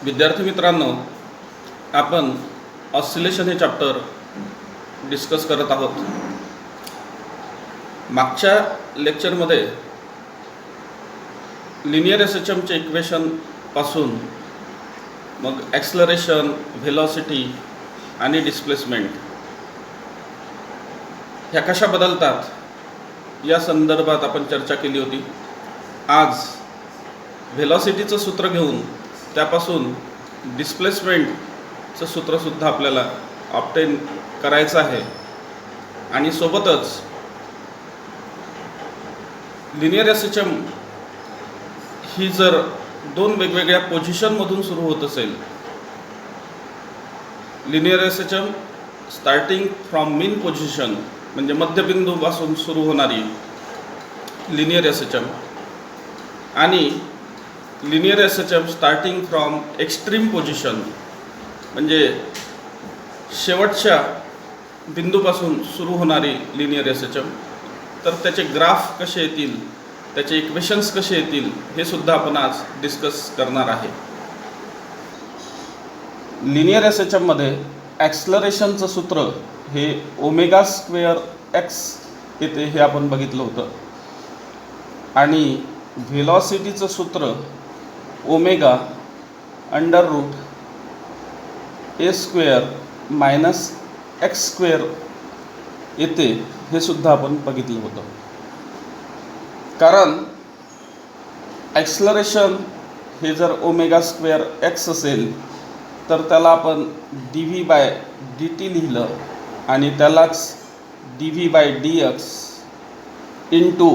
विद्यार्थी मित्रांनो, आपण ऑसिलेशन हे चॅप्टर डिस्कस करत आहोत. मागच्या लेक्चरमध्ये लिनियर एसएचएमचे इक्वेशन पासून मग ॲक्सलरेशन, व्हेलॉसिटी आणि डिस्प्लेसमेंट ह्या कशा बदलतात या संदर्भात आपण चर्चा केली होती. आज व्हेलॉसिटीचं सूत्र घेऊन त्यापासून डिस्प्लेसमेंटचं सूत्रसुद्धा आपल्याला ऑब्टेन करायचं आहे आणि सोबतच लिनियर एसएचएम ही जर दोन वेगवेगळ्या पोझिशनमधून सुरू होत असेल, linear SHM starting from mean position म्हणजे मध्यबिंदूपासून सुरू होणारी लिनियर एसएचएम आणि linear SHM starting from extreme position म्हणजे शेवटच्या बिंदूपासून सुरू होणारी लिनियर एसएचएम, तर त्याचे ग्राफ कसे येतील, त्याचे इक्वेशन्स कसे येतील हे सुद्धा आपण आज डिस्कस करणार आहे. लिनियर एसएचएममध्ये ॲक्सलरेशनचं सूत्र हे ओमेगा स्क्वेअर एक्स येते हे आपण बघितलं होतं आणि व्हेलॉसिटीचं सूत्र ओमेगा अंडर रूट ए स्क्वेअर मायनस एक्स स्क्वेअर येते हे सुद्धा आपण बघितलं होतं. कारण ॲक्सलरेशन हे जर ओमेगा स्क्वेअर एक्स असेल तर त्याला आपण D V by D T लिहिलं आणि त्यालाच D V by D X into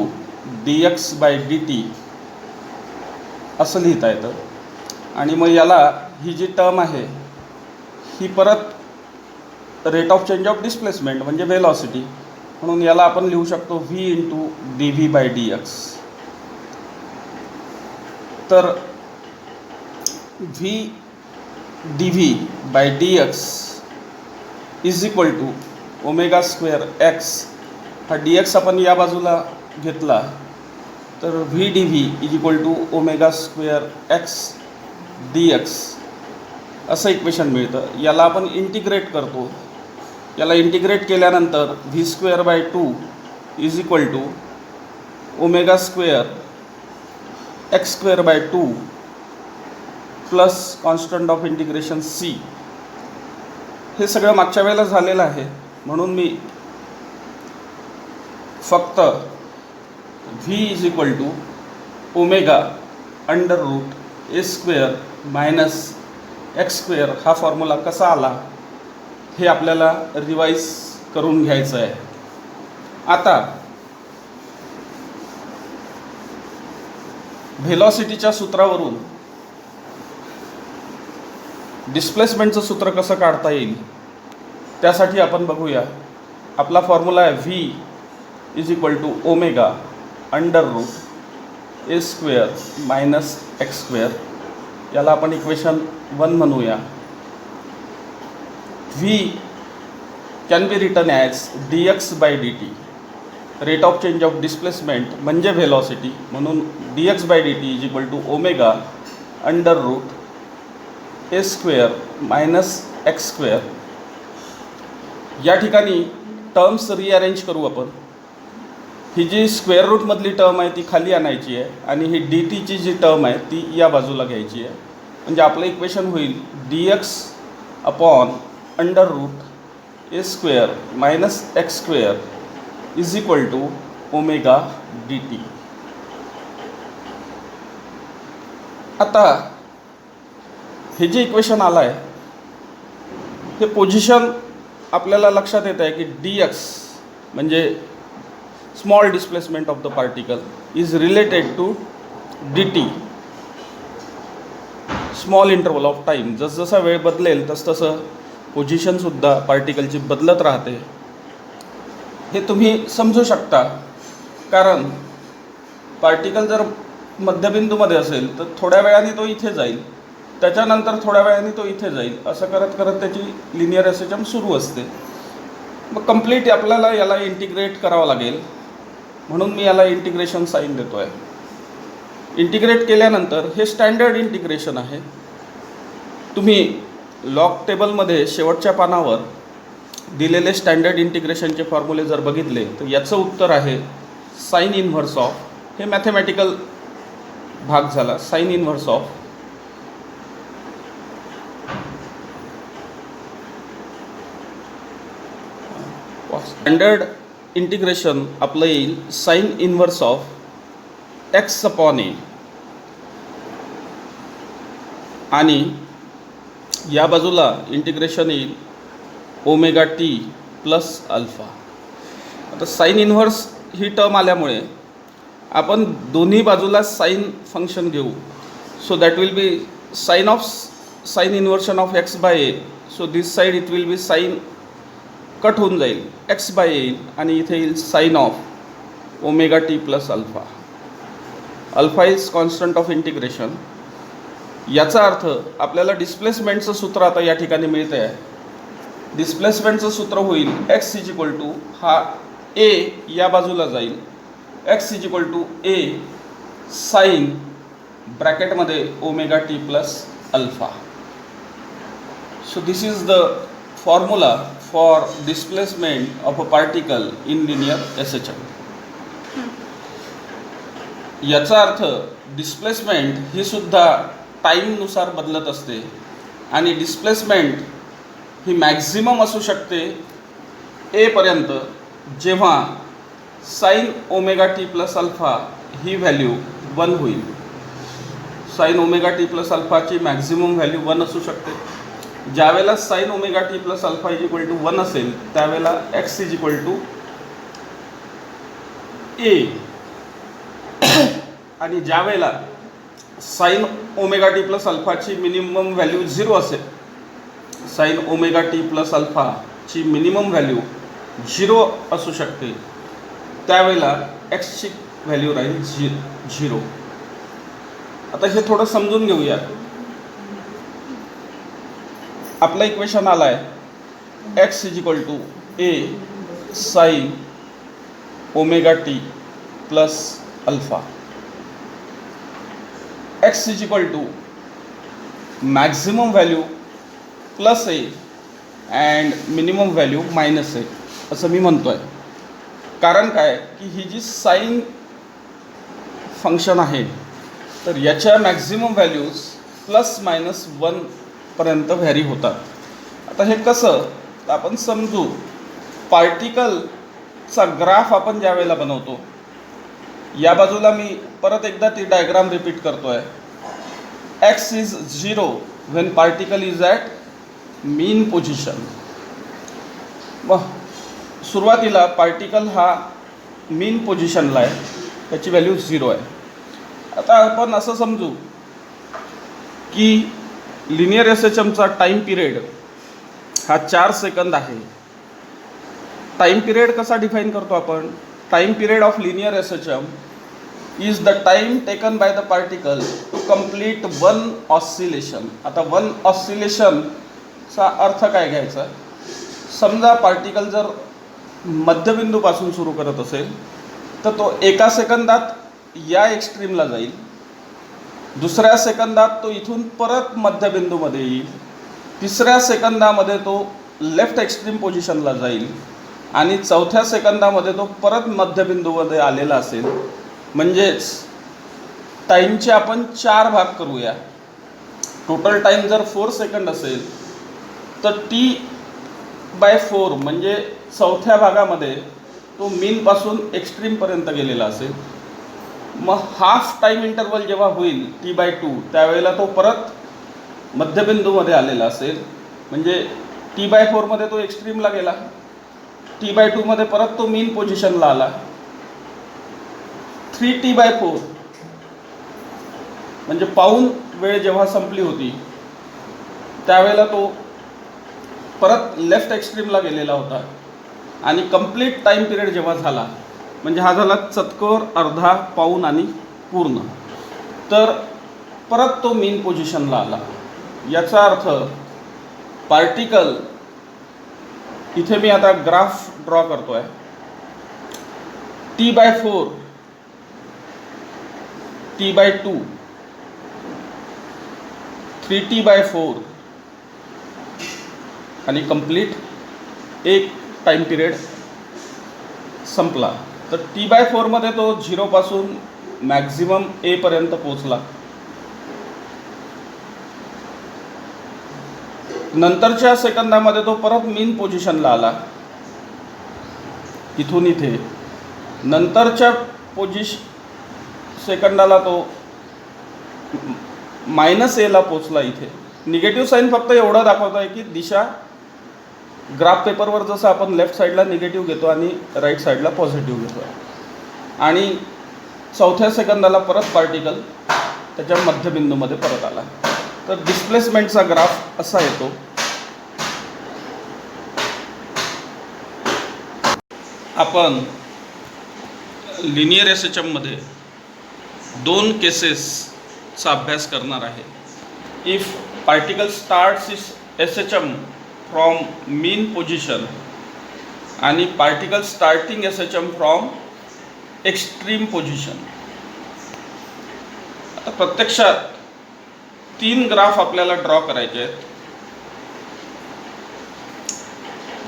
D x by D T असं लिहिता येतं. आणि मग याला ही जी टर्म आहे ही परत rate of change of displacement म्हणजे व्हेलॉसिटी, म्हणून याला आपण लिहू शकतो V into D V by D X. तर V D V by D X is equal to omega square X. हा डी एक्स आपण या बाजूला घेतला तर V D V is equal to omega square X D X असं equation मिळतं. याला आपण इंटिग्रेट करतो. याला इंटिग्रेट केल्यानंतर V square by 2 is equal to omega square X square by 2 plus constant of integration C. हे सगळं मागच्या वेळेला झालेलं आहे, म्हणून मी फक्त V is equal to omega under root A square minus x square हा फॉर्म्युला कसा आला हे आपल्याला रिवाईज करून घ्यायचं आहे. आता व्हेलॉसिटीच्या सूत्रावरून डिस्प्लेसमेंटचं सूत्र कसं काढता येईल त्यासाठी आपण बघूया. आपला फॉर्म्युला आहे v is equal to omega under root A square minus x square. याला आपण इक्वेशन 1 म्हणूया. V can be written as d x by D t, rate of change of displacement म्हणजे व्हेलॉसिटी, म्हणून d x by D t is equal to omega under root A square minus x square. या ठिकाणी terms rearrange करू आपण. ही जी square रूटमधली term आहे ती खाली आणायची आहे आणि ही डी टीची जी टर्म आहे ती या बाजूला घ्यायची आहे. म्हणजे आपलं इक्वेशन होईल d x upon under root A square minus x square is equal to omega d t. आता हे जे इक्वेशन आलं आहे हे पोझिशन आपल्याला लक्षात येत आहे की डी एक्स म्हणजे small displacement of the particle is related to d t small interval of time. जसजसा वेळ बदलेल तसतसं पोझिशनसुद्धा पार्टिकलची बदलत राहते. हे तुम्ही समजू शकता, कारण पार्टिकल जर मध्यबिंदूमध्ये असेल तर थोड्या वेळाने तो इथे जाईल, त्याच्यानंतर थोड्या वेळाने तो इथे जाईल, असं करत करत त्याची लिनियर एसएचएम सुरू असते. मग कंप्लीट आपल्याला याला इंटिग्रेट करावं लागेल, म्हणून मी याला इंटिग्रेशन साईन देतो आहे. इंटिग्रेट केल्यानंतर हे स्टँडर्ड इंटिग्रेशन आहे. तुम्ही लॉग टेबलमध्ये शेवटच्या पानावर दिलेले स्टँडर्ड इंटिग्रेशनचे फॉर्म्युले जर बघितले तर याचं उत्तर आहे साइन इनव्हर्स ऑफ, हे मॅथमॅटिकल भाग झाला, sine inverse of standard integration आपलं येईल sine inverse of X upon A, आणि या बाजूला इंटिग्रेशन येईल ओमेगा टी प्लस अल्फा. आता साइन इनव्हर्स ही टर्म आल्यामुळे आपण दोन्ही बाजूला साइन फंक्शन घेऊ. So that will be sine inversion of X by A. So this side it will be sine cut होऊन जाईल, एक्स बाय येईल आणि इथे येईल sine of omega T plus alpha. Alpha is constant of integration. याचा अर्थ आपल्याला डिस्प्लेसमेंटचं सूत्र आता या ठिकाणी मिळतं आहे. डिस्प्लेसमेंटचं सूत्र होईल एक्स इज इक्वल टू, हा ए या बाजूला जाईल, X is equal to A sine ब्रॅकेटमध्ये omega T plus alpha. So this is the formula for displacement of a particle in linear SHM. याचा अर्थ डिस्प्लेसमेंट ही सुद्धा टाईमनुसार बदलत असते आणि डिस्प्लेसमेंट ही मॅक्झिमम असू शकते ए पर्यंत, जेव्हा sine omega T plus alpha ही व्हॅल्यू 1 होईल. साइन ओमेगा टी प्लस अल्फाची मॅक्झिमम व्हॅल्यू 1 असू शकते. ज्यावेळेला sine omega T plus alpha is equal to 1 असेल त्यावेळेला X is equal to A, आणि ज्यावेळेला साइन ओमेगा टी प्लस अल्फाची मिनिमम व्हॅल्यू 0 असेल, साइन ओमेगा टी प्लस अल्फाची मिनिमम व्हॅल्यू 0 असू शकते, त्यावेळेला एक्सची व्हॅल्यू राहील 0. आता हे थोडं समजून घेऊया. आपलं इक्वेशन आलं आहे X is equal to A sine omega T plus alpha. X is equal to maximum value plus A and minimum value minus A असं मी म्हणतो आहे. कारण काय की ही जी साइन फंक्शन आहे तर याच्या मॅक्झिमम व्हॅल्यूज प्लस मायनस 1 पर्यंत व्हॅरी होतात. आता हे कसं तर आपण समजू, पार्टिकलचा ग्राफ आपण ज्या वेळेला बनवतो, या बाजूला मी परत एकदा ती डायग्राम रिपीट करतो आहे. X is 0 when particle is at mean position. मग सुरुवातीला पार्टिकल हा मीन पोझिशनला आहे, त्याची व्हॅल्यू 0 आहे. आता आपण असं समजू की लिनियर SHMचा टाईम पिरियड हा 4 सेकंद आहे. टाईम पिरियड कसा डिफाईन करतो आपण? Time period of linear SHM is the time taken by the particle to complete 1 oscillation. आता 1 ऑसिलेशनचा अर्थ काय घ्यायचा? समजा पार्टिकल जर मध्यबिंदूपासून सुरू करत असेल तर तो एका सेकंदात या एक्स्ट्रीमला जाईल, दुसऱ्या सेकंदात तो इथून परत मध्यबिंदूमध्ये येईल, तिसऱ्या सेकंदामध्ये तो लेफ्ट एक्स्ट्रीम पोझिशनला जाईल आणि चौथ्या सेकंदामध्ये तो परत मध्यबिंदूमध्ये आलेला असेल. म्हणजेच टाईमचे आपण 4 भाग करूया. टोटल टाईम जर 4 सेकंड असेल तर T/4 म्हणजे चौथ्या भागामध्ये तो मीनपासून एक्स्ट्रीमपर्यंत गेलेला असेल. मग हाफ टाईम इंटरवल जेव्हा होईल T/2 त्यावेळेला तो परत मध्यबिंदूमध्ये आलेला असेल. म्हणजे T/4 मध्ये तो एक्स्ट्रीमला गेला, T/2 मध्ये परत तो मीन पोझिशनला आला. 3T/4 म्हणजे पाऊण वेळ जेव्हा संपली होती त्यावेळेला तो परत लेफ्ट एक्स्ट्रीमला गेलेला होता. आणि कंप्लीट टाईम पिरियड जेव्हा झाला म्हणजे हा झाला चतकोर, अर्धा, पाऊण आणि पूर्ण, तर परत तो मीन पोझिशनला आला. याचा अर्थ पार्टिकल, इथे मी आता ग्राफ ड्रॉ करतो आहे, T/4, T/2, 3T/4 आणि कंप्लीट एक टाईम पिरियड संपला. तर T/4मध्ये तो 0पासून मॅक्झिमम एपर्यंत पोचला. नंतरच्या सेकंदामध्ये तो परत मीन पोझिशनला आला, इथून इथे. नंतरच्या सेकंदाला तो -Aला पोचला इथे. निगेटिव्ह साईन फक्त एवढं दाखवत आहे की दिशा ग्राफ पेपरवर जसं आपण लेफ्ट साईडला निगेटिव्ह घेतो आणि राईट साईडला पॉझिटिव्ह घेतो. आणि चौथ्या सेकंदाला परत पार्टिकल त्याच्या मध्यबिंदूमध्ये परत आला. तर डिस्प्लेसमेंटचा ग्राफ असा येतो. आपण लिनियर SHMमध्ये 2 केसेसचा अभ्यास करणार आहे. If particle starts is SHM from mean position आणि particle starting SHM from extreme position. आता प्रत्यक्षात 3 ग्राफ आपल्याला ड्रॉ करायचे आहेत.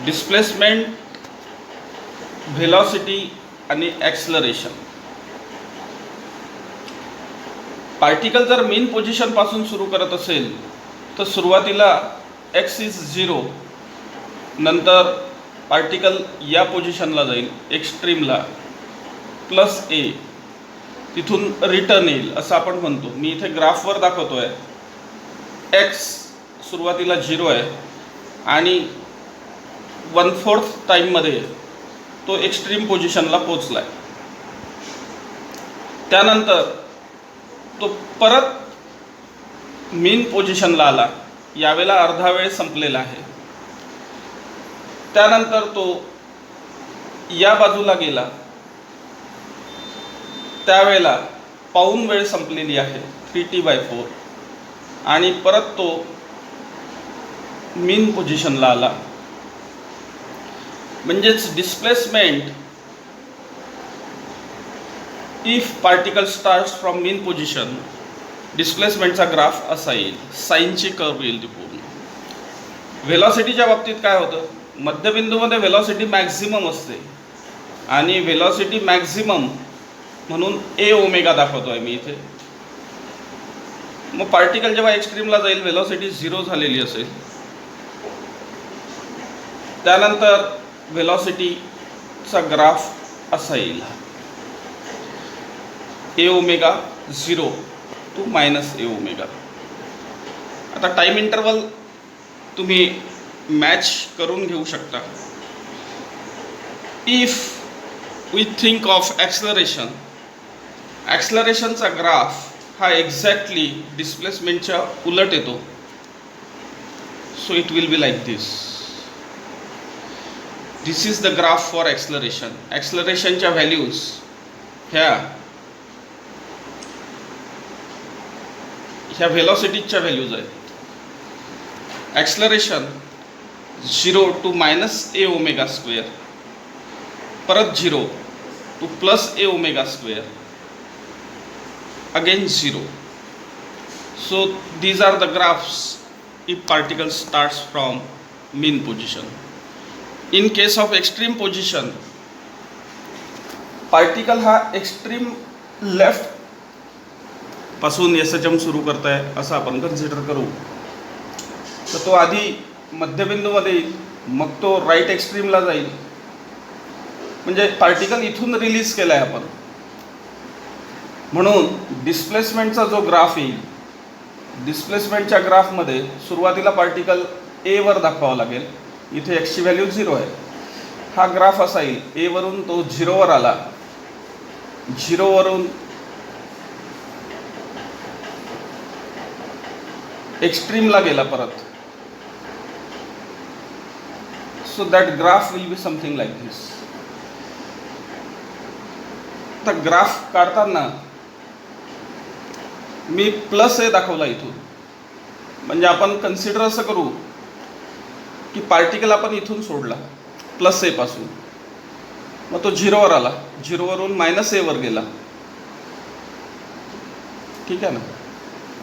डिस्प्लेसमेंट, व्हेलॉसिटी आणि ॲक्सलरेशन. पार्टिकल जर मीन पोझिशनपासून सुरू करत असेल तर सुरुवातीला x इज 0, नंतर पार्टिकल या पोझिशनला जाईल एक्स्ट्रीमला +a, तिथून रिटर्न येईल असं आपण म्हणतो. मी इथे ग्राफवर दाखवतो आहे. x सुरुवातीला 0 आहे आणि 1/4 टाईममध्ये तो एक्स्ट्रीम पोझिशनला पोचला आहे. त्यानंतर तो परत मीन पोझिशनला आला. यावेळेला अर्धा वेळ संपलेला आहे. त्यानंतर तो या बाजूला गेला, त्यावेळेला पाऊण वेळ संपलेली आहे 3T/4, आणि परत तो मीन पोझिशनला आला. म्हणजेच displacement if particle starts from mean position, डिस्प्लेसमेंटचा ग्राफ असा येईल. साईनची कर्व येईल ती पूर्ण. व्हेलॉसिटीच्या बाबतीत काय होतं, मध्यबिंदूमध्ये व्हेलॉसिटी मॅक्झिमम असते आणि व्हेलॉसिटी मॅक्झिमम म्हणून a दाखवतो आहे मी इथे. मग पार्टिकल जेव्हा एक्स्ट्रीमला जाईल व्हेलॉसिटी 0 झालेली असेल. त्यानंतर व्हेलॉसिटीचा ग्राफ असा येईल. a 0 to -a. आता टाईम इंटरवल तुम्ही मॅच करून घेऊ शकता. If we think of acceleration, ॲक्सलरेशनचा ग्राफ हा एक्झॅक्टली डिस्प्लेसमेंटच्या उलट येतो. So it will be like this. This is the graph for acceleration. ॲक्सलरेशनच्या व्हॅल्यूज ह्या व्हेलॉसिटीच्या व्हॅल्यूज आहेत. ॲक्सलरेशन 0 to -a², परत 0 to +a², again 0. So these are the graphs if particle starts from mean position. In case of extreme position, particle हा extreme left पासून SHM सुरू करताय असं आपण कन्सिडर करू. तर तो आधी मध्यबिंदूमध्ये येईल, मग तो राईट एक्स्ट्रीमला जाईल. म्हणजे पार्टिकल इथून रिलीज केला आहे आपण. म्हणून डिस्प्लेसमेंटचा जो ग्राफ येईल, डिस्प्लेसमेंटच्या ग्राफमध्ये सुरुवातीला पार्टिकल a दाखवावं लागेल. इथे x ची व्हॅल्यू 0 आहे. हा ग्राफ असा येईल. a वरून तो 0 आला, 0 वरून एक्स्ट्रीमला गेला परत. So that graph will be something like this. तर ग्राफ काढताना मी +a दाखवला इथून. म्हणजे आपण कन्सिडर असं करू की पार्टिकल आपण इथून सोडला +a पासून, मग तो 0 आला, 0 वरून -a गेला. ठीक आहे ना.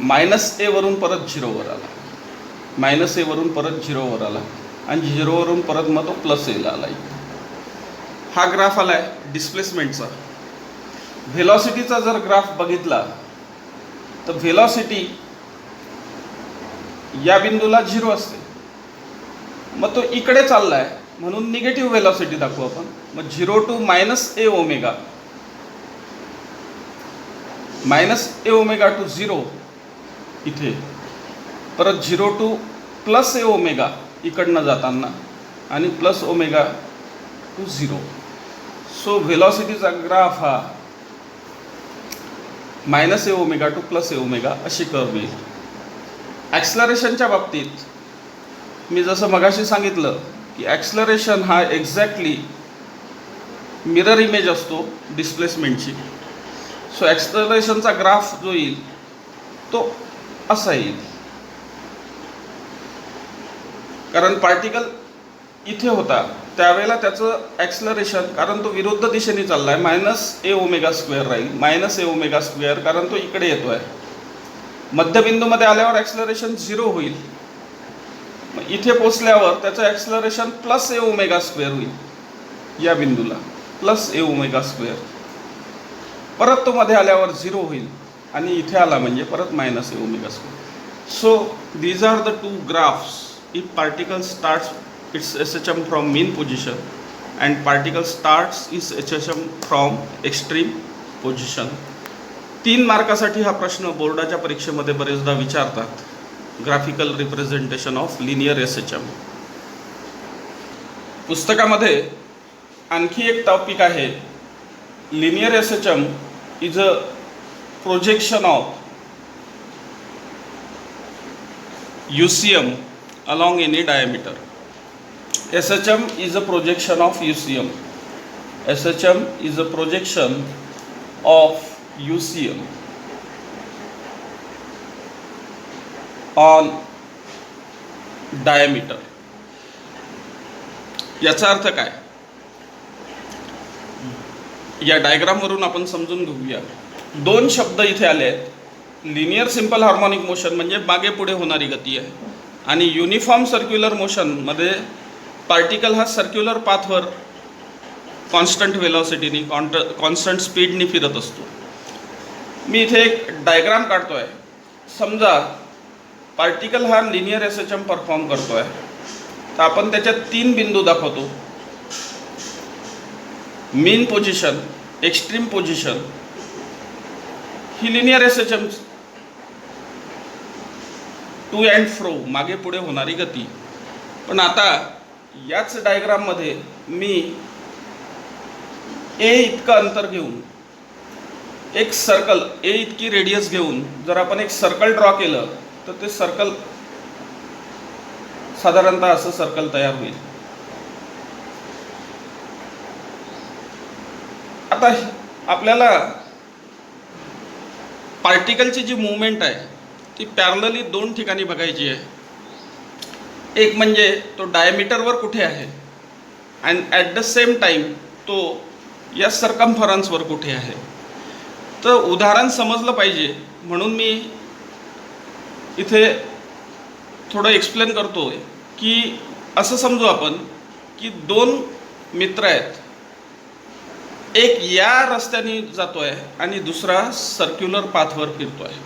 -a वरून परत 0 आला, -a वरून परत 0 आला. आणि 0वरून परत मग तो प्लस एला आला इकडे. हा ग्राफ आला आहे डिस्प्लेसमेंटचा. व्हेलॉसिटीचा जर ग्राफ बघितला तर व्हेलॉसिटी या बिंदूला 0 असते, मग तो इकडे चालला आहे म्हणून निगेटिव्ह व्हेलॉसिटी दाखवू आपण. मग 0 to -a omega, -a omega to 0 इथे, परत 0 टू +a ओमेगा इकडनं जाताना, आणि प्लस ओमेगा टू 0. सो व्हेलॉसिटीचा ग्राफ हा -a omega to +a omega अशी कर्व येईल. ॲक्सलरेशनच्या बाबतीत मी जसं मगाशी सांगितलं की ॲक्सलरेशन हा एक्झॅक्टली मिरर इमेज असतो डिस्प्लेसमेंटची. सो ॲक्सलरेशनचा ग्राफ जो येईल तो असा येईल, कारण पार्टिकल इथे होता त्यावेळेला त्याचं ॲक्सलरेशन, कारण तो विरुद्ध दिशेने चालला आहे, -a ओमेगा स्क्वेअर राहील. -a ओमेगा स्क्वेअर कारण तो इकडे येतो आहे. मध्यबिंदूमध्ये आल्यावर ॲक्सलरेशन 0 होईल. मग इथे पोचल्यावर त्याचं ॲक्सलरेशन +a ओमेगा स्क्वेअर होईल या बिंदूला, +a ओमेगा स्क्वेअर. परत तो मध्ये आल्यावर 0 होईल आणि इथे आला म्हणजे परत -a ओमेगा square. So these are the 2 graphs. If particle starts its SHM from mean position and particle starts its SHM from extreme position. 3 मार्कासाठी हा प्रश्न बोर्डाच्या परीक्षेमध्ये बरेचदा विचारतात. Graphical representation of linear SHM. पुस्तकामध्ये आणखी एक टॉपिक आहे, linear SHM is a projection of UCM along any diameter. SHM is a projection of UCM. SHM is a projection of UCM on diameter. याचा अर्थ काय या डायग्रामवरून आपण समजून घेऊया. 2 शब्द इथे आले आहेत. लिनियर सिंपल हार्मोनिक मोशन म्हणजे मागे पुढे होणारी गती आहे, आणि युनिफॉर्म सर्क्युलर मोशनमध्ये पार्टिकल हा सर्क्युलर पाथवर कॉन्स्टंट व्हेलॉसिटीनी कॉन्स्टंट स्पीडनी फिरत असतो. मी इथे एक डायग्राम काढतो आहे. समजा पार्टिकल हा लिनियर SHM परफॉर्म करतो आहे, तर आपण त्याच्यात 3 बिंदू दाखवतो. मीन पोझिशन, एक्स्ट्रीम पोझिशन, ही linear SHM to and fro मागे पुढे होणारी गती. पण आता याच डायग्राममध्ये मी a इतकं अंतर घेऊन एक सर्कल, a इतकी रेडियस घेऊन जर आपण एक सर्कल ड्रॉ केलं तर ते सर्कल साधारणतः असं सर्कल तयार होईल. आता आपल्याला पार्टिकलची जी मूवमेंट आहे ती पॅरलली 2 ठिकाणी बघायची आहे. एक म्हणजे तो डायमीटरवर कुठे आहे, and at the same time तो या सरकम्फरन्सवर कुठे आहे. तर उदाहरण समजलं पाहिजे म्हणून मी इथे थोडं एक्सप्लेन करतो आहे की असं समजू आपण की 2 मित्र आहेत, एक या रस्त्याने जातो आहे आणि दुसरा सर्क्युलर पाथवर फिरतो आहे.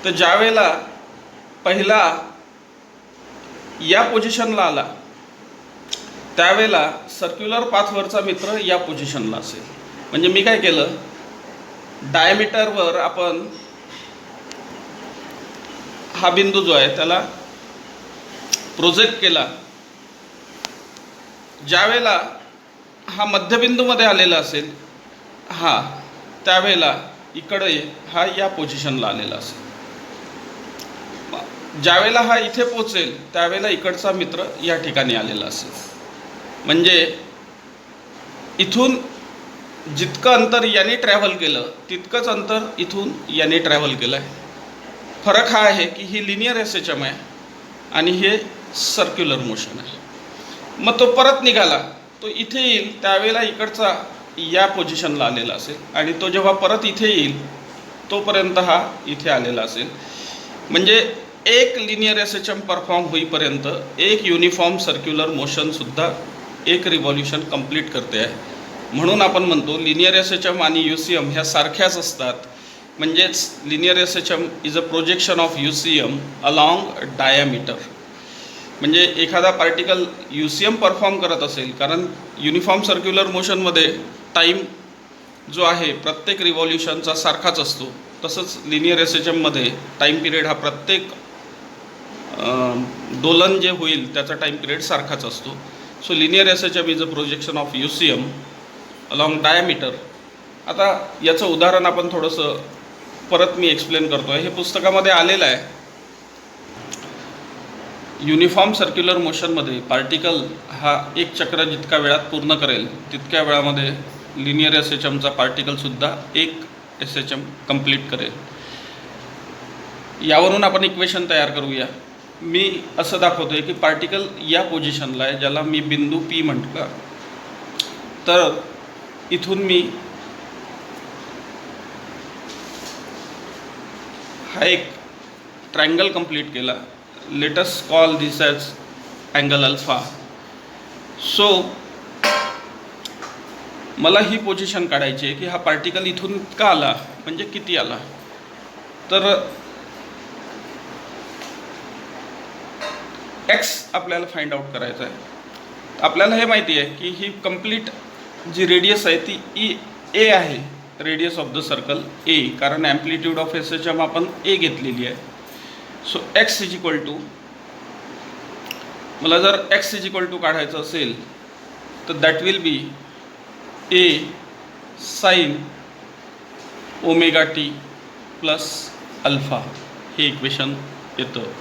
तर ज्यावेळेला पहिला या पोझिशनला आला त्यावेळेला सर्क्युलर पाथवरचा मित्र या पोझिशनला असेल. म्हणजे मी काय केलं, डायमीटरवर आपण हा बिंदू जो आहे त्याला प्रोजेक्ट केला. ज्यावेळेला हा मध्यबिंदूमध्ये आलेला असेल हा, त्यावेळेला इकडे हा या पोझिशनला आलेला असेल. ज्यावेळेला हा इथे पोचेल त्यावेळेला इकडचा मित्र या ठिकाणी आलेला असेल. म्हणजे इथून जितकं अंतर याने ट्रॅव्हल केलं तितकंच अंतर इथून याने ट्रॅव्हल केलं आहे. फरक हा आहे की ही लिनियर SHM आहे आणि हे सर्क्युलर मोशन आहे. मग तो परत निघाला, तो इथे येईल त्यावेळेला इकडचा या पोझिशनला आलेला असेल, आणि तो जेव्हा परत इथे येईल तोपर्यंत हा इथे आलेला असेल. म्हणजे एक linear S H M perform होईपर्यंत एक युनिफॉर्म सर्क्युलर मोशनसुद्धा एक रिव्हॉल्युशन कंप्लीट करते आहे. म्हणून आपण म्हणतो लिनियर एस एच एम आणि यू सी एम ह्या सारख्याच असतात. म्हणजेच linear S H M is a projection of U C M along diameter. म्हणजे एखादा particle U C M perform करत असेल, कारण युनिफॉर्म सर्क्युलर मोशनमध्ये टाईम जो आहे प्रत्येक रिव्हॉल्युशनचा सारखाच असतो. तसंच लिनियर एस एच एममध्ये टाईम पिरियड हा प्रत्येक दोलन जे होईल त्याचा टाईम पिरियड सारखाच असतो. So linear S H M is a projection of U C M along diameter. आता याचं उदाहरण आपण थोडंसं परत मी एक्सप्लेन करतो आहे. हे पुस्तकामध्ये आलेलं आहे. युनिफॉर्म सर्क्युलर मोशनमध्ये पार्टिकल हा एक चक्र जितक्या वेळात पूर्ण करेल तितक्या वेळामध्ये लिनियर एस एच एमचा पार्टिकलसुद्धा एक एस एच एम कंप्लीट करेल. यावरून आपण इक्वेशन तयार करूया. मी असं दाखवतो आहे की पार्टिकल या पोझिशनला आहे, ज्याला मी बिंदू पी म्हटलं. तर इथून मी हा एक ट्रायंगल कंप्लीट केला. लेट अस कॉल दिस ॲज अँगल अल्फा. सो मला ही पोझिशन काढायची आहे की हा पार्टिकल इथून इतका आला म्हणजे किती आला. तर एक्स आपल्याला फाइंड आउट करायचं आहे. आपल्याला हे माहिती आहे की ही कंप्लीट जी रेडियस आहे ती ए आहे, radius of the circle A, कारण amplitude of S H M आपण ए घेतलेली आहे. सो एक्स इज इक्वल टू, मला जर एक्स इज इक्वल टू काढायचं असेल तर that will be A sine omega T plus alpha. हे इक्वेशन येतं.